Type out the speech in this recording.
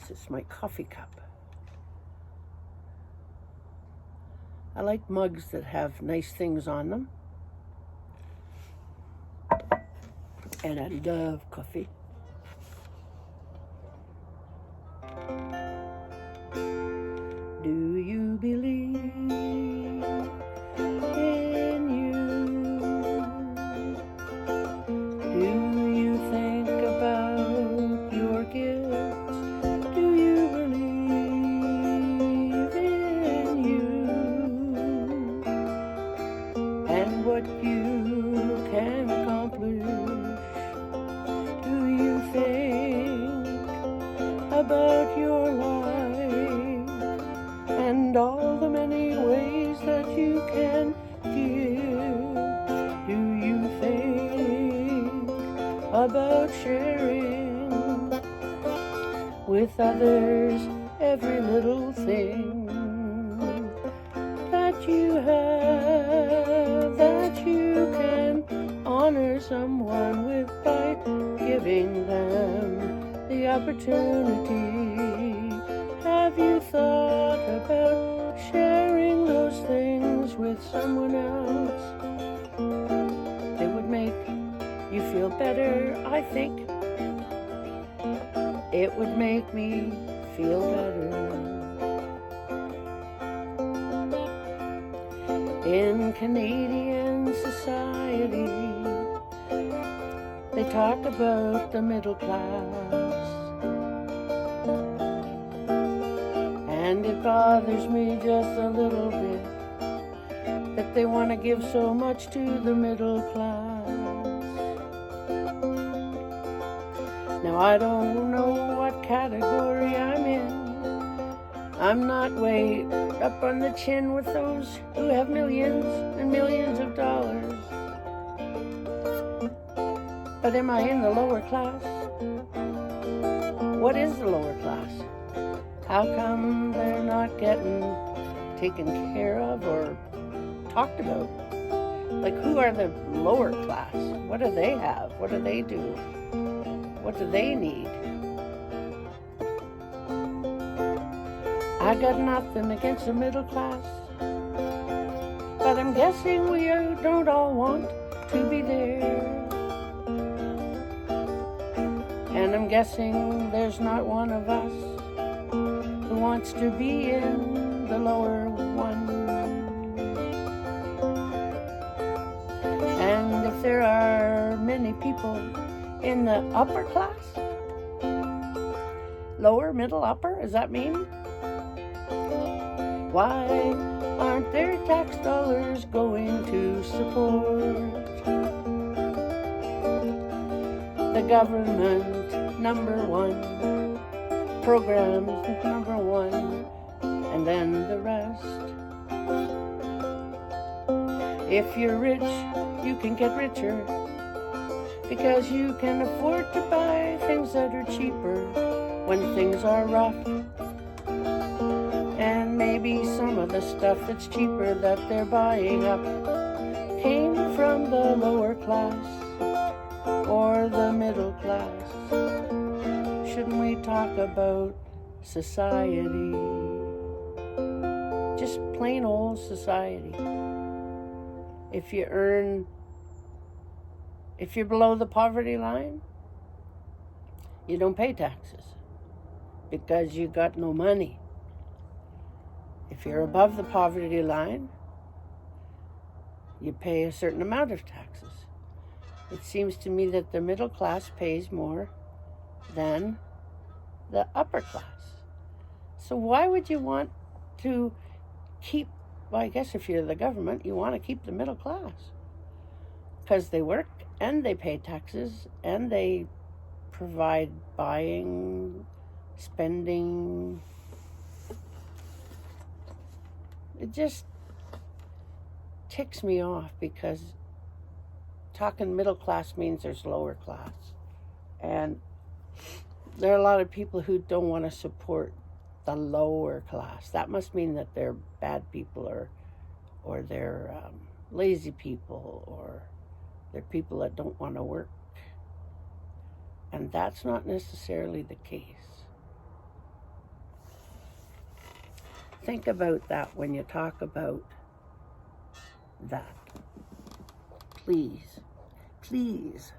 This is my coffee cup. I like mugs that have nice things on them. And I love coffee. Do you believe in you? Do you think about your gifts? Do you believe in you and what you can accomplish? Do you think about your life and all the many ways that you can give? Do you think about sharing with others every little thing that you have, that you can honor someone with by giving them the opportunity? Have you thought about sharing those things with someone else? It would make you feel better, I think. It would make me feel better. In Canadian society, they talk about the middle class, and it bothers me just a little bit that they want to give so much to the middle class. Now I don't know what category I'm in. I'm not way up on the chin with those who have millions and millions of dollars. But am I in the lower class? What is the lower class? How come they're not getting taken care of or talked about? Like, who are the lower class? What do they have? What do they do? What do they need? I got nothing against the middle class, but I'm guessing we don't all want to be there. And I'm guessing there's not one of us who wants to be in the lower one. And if there are many people in the upper class, lower, middle, upper, does that mean? Why aren't their tax dollars going to support the government, number one, programs, number one, and then the rest? If you're rich, you can get richer because you can afford to buy things that are cheaper when things are rough. And maybe some of the stuff that's cheaper that they're buying up came from the lower class or the middle class. Shouldn't we talk about society? Just plain old society. If you're below the poverty line, you don't pay taxes because you got no money. If you're above the poverty line, you pay a certain amount of taxes. It seems to me that the middle class pays more than the upper class. So why would you want to keep, well, I guess if you're the government, you want to keep the middle class because they work and they pay taxes and they provide buying, spending. It just ticks me off because talking middle class means there's lower class. And there are a lot of people who don't want to support the lower class. That must mean that they're bad people or they're lazy people or they're people that don't want to work. And that's not necessarily the case. think about that when you talk about that. Please, please.